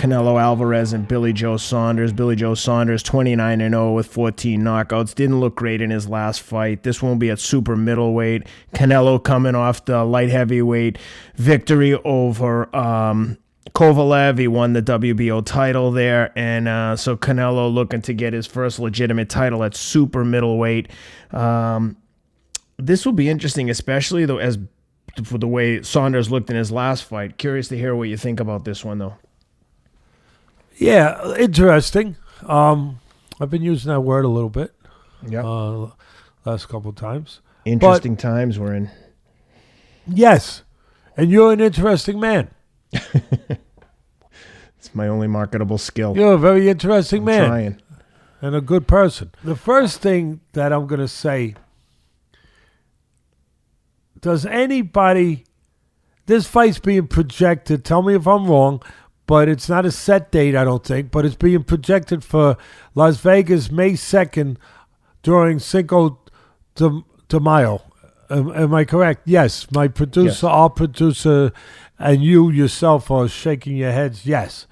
Canelo Alvarez and Billy Joe Saunders. Billy Joe Saunders 29-0 with 14 knockouts. Didn't look great in his last fight. This won't be at super middleweight. Canelo coming off the light heavyweight victory over Kovalev. He won the WBO title there, and so Canelo looking to get his first legitimate title at super middleweight. This will be interesting, especially though as for the way Saunders looked in his last fight. Curious to hear what you think about this one, though. Yeah, interesting. I've been using that word a little bit. Yeah. Last couple of times. Interesting times we're in. Yes, and you're an interesting man. It's my only marketable skill. You're a very interesting man. Trying. And a good person. The first thing that I'm going to say, does anybody, this fight's being projected, tell me if I'm wrong, but it's not a set date, I don't think, but it's being projected for Las Vegas, May 2nd, during Cinco de Mayo. Am I correct? Yes. My producer, yes. Our producer, and you yourself are shaking your heads. Yes.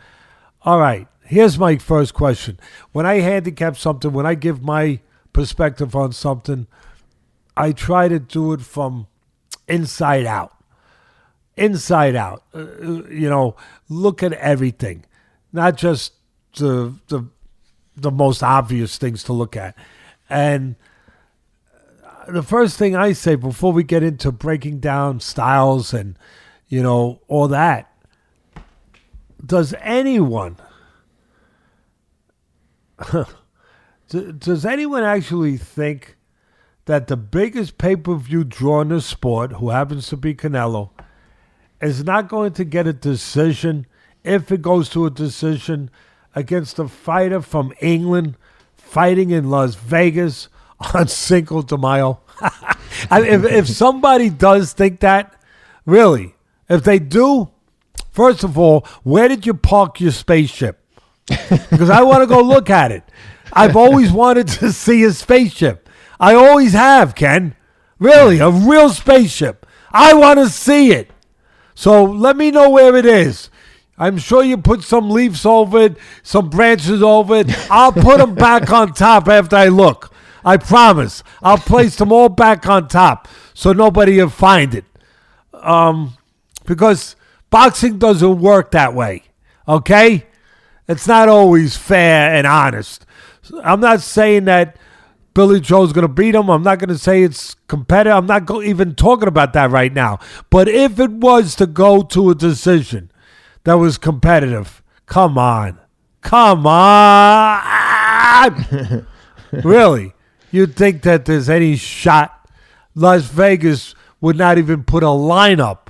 All right. Here's my first question. When I handicap something, when I give my perspective on something, I try to do it from inside out. Look at everything, not just the most obvious things to look at. And the first thing I say before we get into breaking down styles and all that, does anyone actually think that the biggest pay-per-view draw in the sport, who happens to be Canelo, is not going to get a decision, if it goes to a decision, against a fighter from England fighting in Las Vegas on Cinco de Mayo? if somebody does think that, really, if they do, first of all, where did you park your spaceship? Because I want to go look at it. I've always wanted to see a spaceship. I always have, Ken. Really, a real spaceship. I want to see it. So let me know where it is. I'm sure you put some leaves over it, some branches over it. I'll put them back on top after I look. I promise. I'll place them all back on top so nobody will find it. Because boxing doesn't work that way, okay? It's not always fair and honest. I'm not saying that Billy Joe's going to beat him. I'm not going to say it's competitive. I'm not even talking about that right now. But if it was to go to a decision that was competitive, come on. Really? You'd think that there's any shot? Las Vegas would not even put a lineup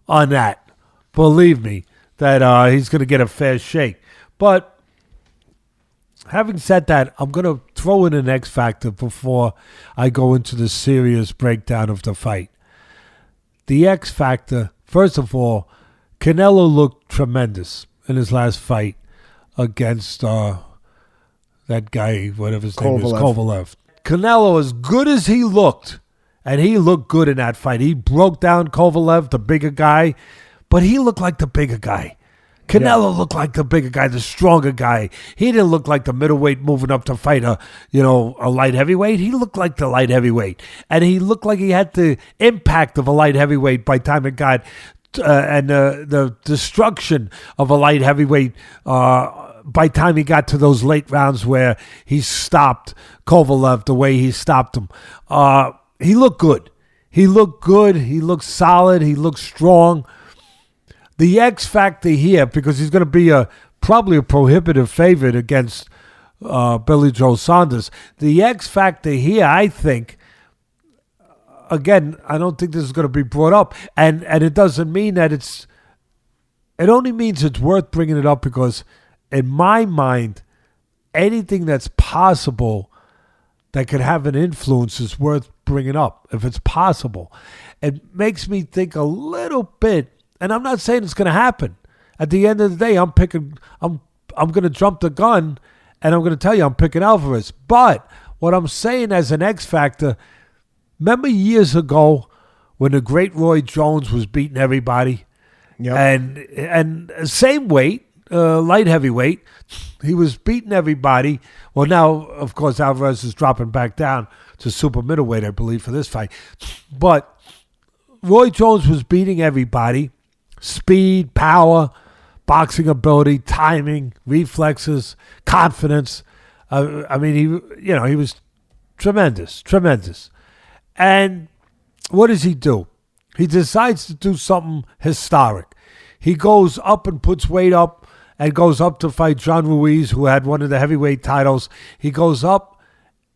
on that. Believe me, that he's going to get a fair shake. But having said that, I'm going to throw in an X factor before I go into the serious breakdown of the fight. The X factor, first of all, Canelo looked tremendous in his last fight against that guy, whatever his name is, Kovalev. Canelo, as good as he looked, and he looked good in that fight. He broke down Kovalev, the bigger guy, but he looked like the bigger guy. Canelo looked like the bigger guy, the stronger guy. He didn't look like the middleweight moving up to fight a light heavyweight. He looked like the light heavyweight. And he looked like he had the impact of a light heavyweight by the time it got, and the destruction of a light heavyweight by the time he got to those late rounds where he stopped Kovalev the way he stopped him. He looked good. He looked solid. He looked strong. The X factor here, because he's going to be probably a prohibitive favorite against Billy Joe Saunders. The X factor here, I think, again, I don't think this is going to be brought up. And it doesn't mean that it only means it's worth bringing it up because in my mind, anything that's possible that could have an influence is worth bringing up if it's possible. It makes me think a little bit. And I'm not saying it's going to happen. At the end of the day, I'm going to jump the gun, and I'm going to tell you I'm picking Alvarez. But what I'm saying as an X factor, remember years ago when the great Roy Jones was beating everybody? Yep. And same weight, light heavyweight, he was beating everybody. Well, now, of course, Alvarez is dropping back down to super middleweight, I believe, for this fight. But Roy Jones was beating everybody. Speed, power, boxing ability, timing, reflexes, confidence. I mean, he was tremendous. And what does he do? He decides to do something historic. He goes up and puts weight up and goes up to fight John Ruiz, who had one of the heavyweight titles. He goes up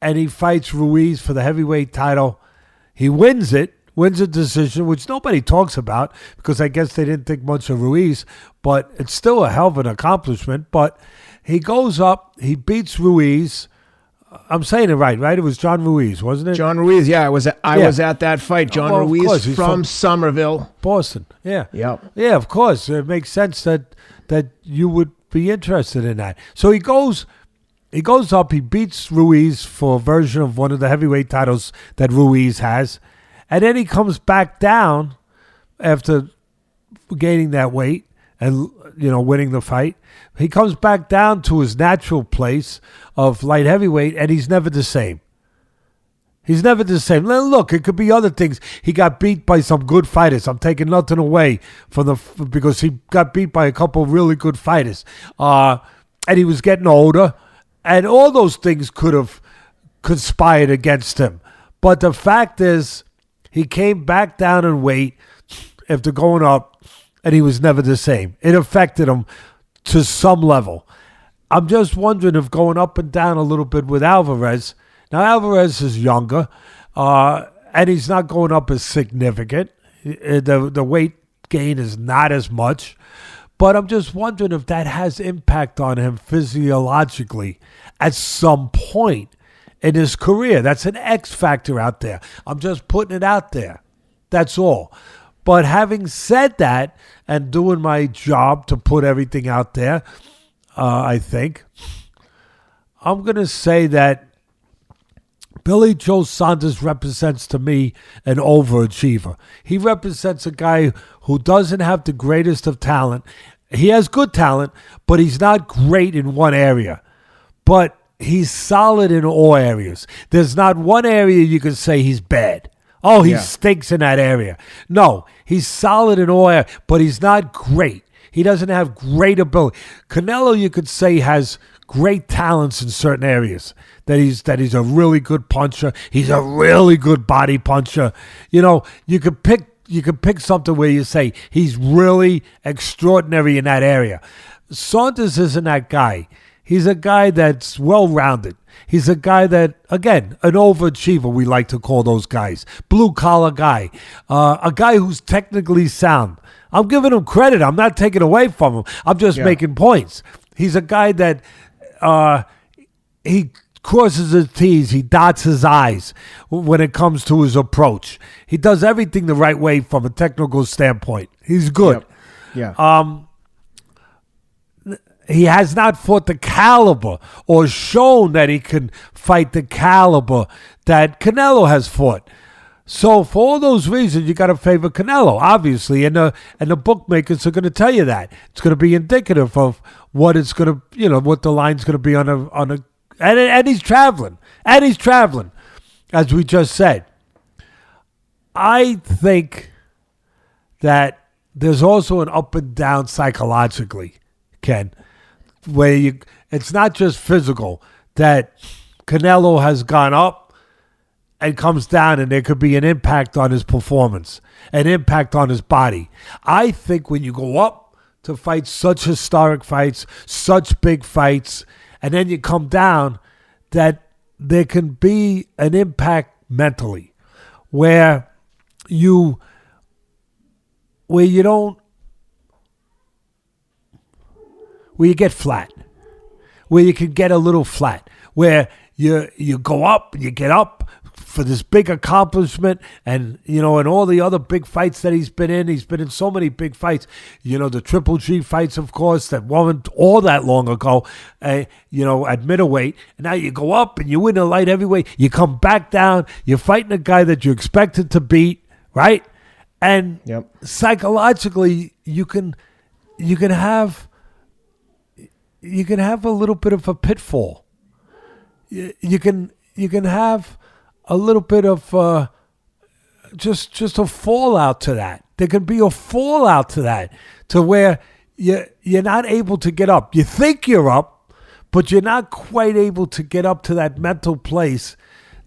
and he fights Ruiz for the heavyweight title. He wins a decision, which nobody talks about because I guess they didn't think much of Ruiz, but it's still a hell of an accomplishment. But he goes up, he beats Ruiz. I'm saying it right? It was John Ruiz, wasn't it? John Ruiz, yeah. I was at that fight. John Ruiz from Somerville. Boston, yeah. Yep. Yeah, of course. It makes sense that you would be interested in that. So he goes up, he beats Ruiz for a version of one of the heavyweight titles that Ruiz has, and then he comes back down after gaining that weight and winning the fight. He comes back down to his natural place of light heavyweight, and he's never the same. He's never the same. Look, it could be other things. He got beat by some good fighters. I'm taking nothing away because he got beat by a couple of really good fighters. And he was getting older, and all those things could have conspired against him. But the fact is, he came back down in weight after going up, and he was never the same. It affected him to some level. I'm just wondering if going up and down a little bit with Alvarez. Now, Alvarez is younger, and he's not going up as significant. The weight gain is not as much. But I'm just wondering if that has impact on him physiologically at some point in his career. That's an X factor out there. I'm just putting it out there. That's all. But having said that and doing my job to put everything out there, I think, I'm going to say that Billy Joe Saunders represents to me an overachiever. He represents a guy who doesn't have the greatest of talent. He has good talent, but he's not great in one area. But he's solid in all areas. There's not one area you can say he's bad. Oh, he stinks in that area. No, he's solid in all areas, but he's not great. He doesn't have great ability. Canelo, you could say, has great talents in certain areas. That he's a really good puncher. He's a really good body puncher. You could pick something where you say he's really extraordinary in that area. Saunders isn't that guy. He's a guy that's well-rounded. He's a guy that, again, an overachiever, we like to call those guys. Blue-collar guy. A guy who's technically sound. I'm giving him credit. I'm not taking away from him. I'm just making points. He's a guy that he crosses his T's. He dots his I's when it comes to his approach. He does everything the right way from a technical standpoint. He's good. Yep. Yeah. He has not fought the caliber or shown that he can fight the caliber that Canelo has fought. So for all those reasons, you got to favor Canelo, obviously, and the bookmakers are going to tell you that. It's going to be indicative of what it's going to, what the line's going to be on a, and he's traveling, as we just said. I think that there's also an up and down psychologically, Ken, where it's not just physical, that Canelo has gone up and comes down, and there could be an impact on his performance, an impact on his body. I think when you go up to fight such historic fights, such big fights, and then you come down, that there can be an impact mentally where you get flat, where you can get a little flat, where you go up and you get up for this big accomplishment, and and all the other big fights that he's been in so many big fights, the Triple G fights, of course, that weren't all that long ago, at middleweight, and now you go up and you win a light heavyweight, you come back down, you're fighting a guy that you expected to beat, right? And psychologically, you can have you can have a little bit of a pitfall. You can have a little bit of just a fallout to that. There can be a fallout to that, to where you're not able to get up. You think you're up, but you're not quite able to get up to that mental place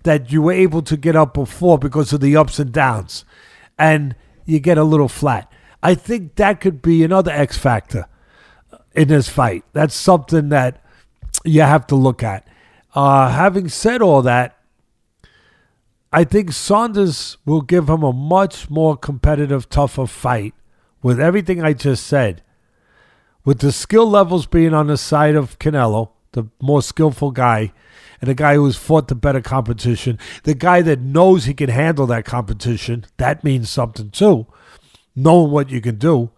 that you were able to get up before because of the ups and downs. And you get a little flat. I think that could be another X factor in this fight. That's something that you have to look at. Having said all that, I think Saunders will give him a much more competitive, tougher fight with everything I just said. With the skill levels being on the side of Canelo, the more skillful guy, and the guy who's fought the better competition, the guy that knows he can handle that competition, that means something too. Knowing what you can do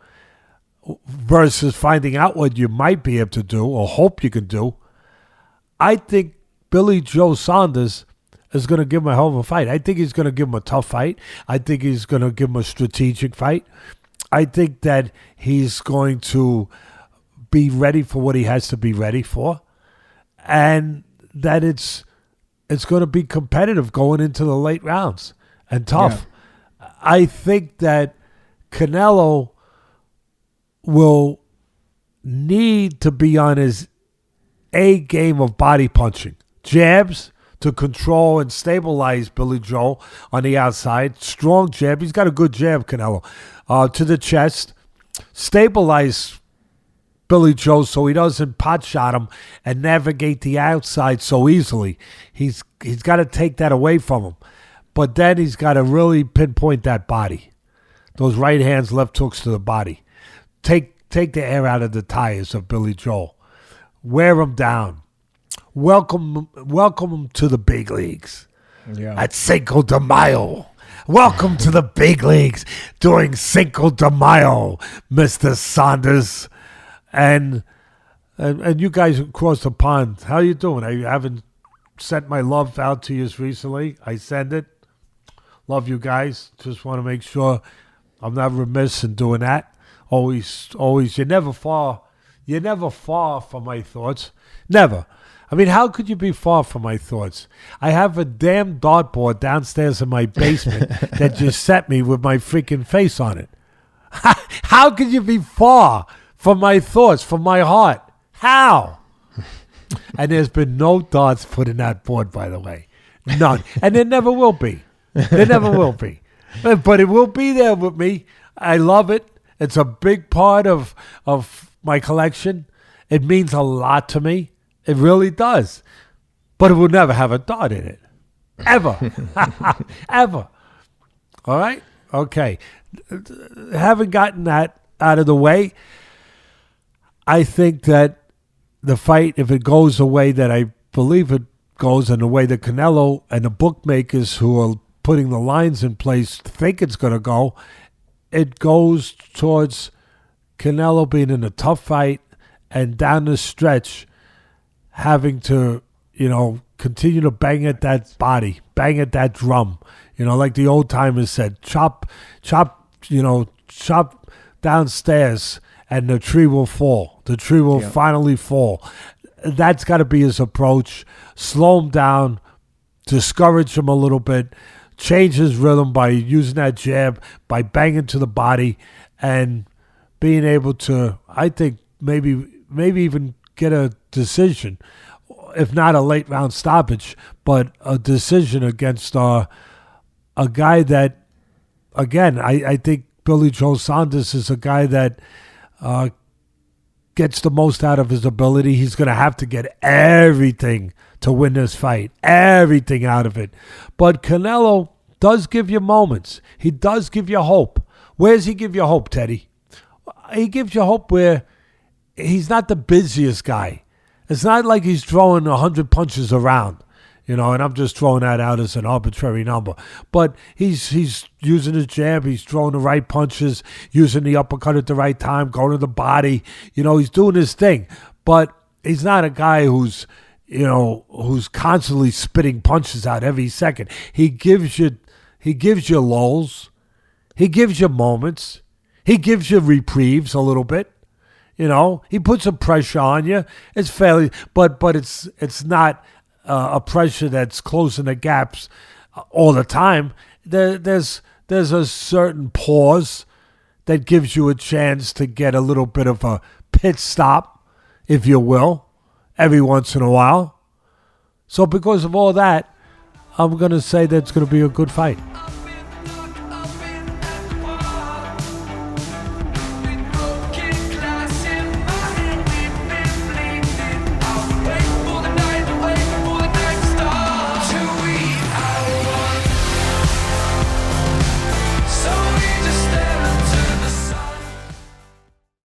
versus finding out what you might be able to do or hope you can do. I think Billy Joe Saunders is going to give him a hell of a fight. I think he's going to give him a tough fight. I think he's going to give him a strategic fight. I think that he's going to be ready for what he has to be ready for. And that it's going to be competitive going into the late rounds and tough. Yeah. I think that Canelo will need to be on his A game of body punching. Jabs to control and stabilize Billy Joe on the outside. Strong jab. He's got a good jab, Canelo. To the chest. Stabilize Billy Joe so he doesn't pot shot him and navigate the outside so easily. He's got to take that away from him. But then he's got to really pinpoint that body. Those right hands, left hooks to the body. Take the air out of the tires of Billy Joe. Wear him down. Welcome him to the big leagues. Yeah. At Cinco de Mayo. Welcome to the big leagues during Cinco de Mayo, Mr. Saunders. And you guys across the pond, how you doing? I haven't sent my love out to you recently. I send it. Love you guys. Just want to make sure I'm not remiss in doing that. Always, you're never far from my thoughts. Never. I mean, how could you be far from my thoughts? I have a damn dartboard downstairs in my basement that just set me with my freaking face on it. How could you be far from my thoughts, from my heart? How? And there's been no darts put in that board, by the way. None. And there never will be. There never will be. But it will be there with me. I love it. It's a big part of my collection. It means a lot to me. It really does. But it will never have a dart in it. Ever. Ever. All right? Okay. Having gotten that out of the way, I think that the fight, if it goes the way that I believe it goes and the way that Canelo and the bookmakers who are putting the lines in place think it's going to go, it goes towards Canelo being in a tough fight and down the stretch having to, continue to bang at that body, bang at that drum. Like the old timers said, chop downstairs and the tree will fall. The tree will finally fall. That's got to be his approach. Slow him down, discourage him a little bit, change his rhythm by using that jab, by banging to the body, and being able to, I think, maybe even get a decision, if not a late round stoppage, but a decision against a guy that, again, I think Billy Joe Saunders is a guy that gets the most out of his ability. He's going to have to get everything to win this fight, everything out of it. But Canelo does give you moments. He does give you hope. Where does he give you hope, Teddy? He gives you hope where he's not the busiest guy. It's not like he's throwing 100 punches around, and I'm just throwing that out as an arbitrary number. But he's using his jab, he's throwing the right punches, using the uppercut at the right time, going to the body. He's doing his thing. But he's not a guy who's constantly spitting punches out every second. He gives you lulls. He gives you moments. He gives you reprieves a little bit. You know, he puts some pressure on you. It's fairly, but it's not a pressure that's closing the gaps all the time. There's a certain pause that gives you a chance to get a little bit of a pit stop, if you will, every once in a while. So because of all that, I'm going to say that's going to be a good fight.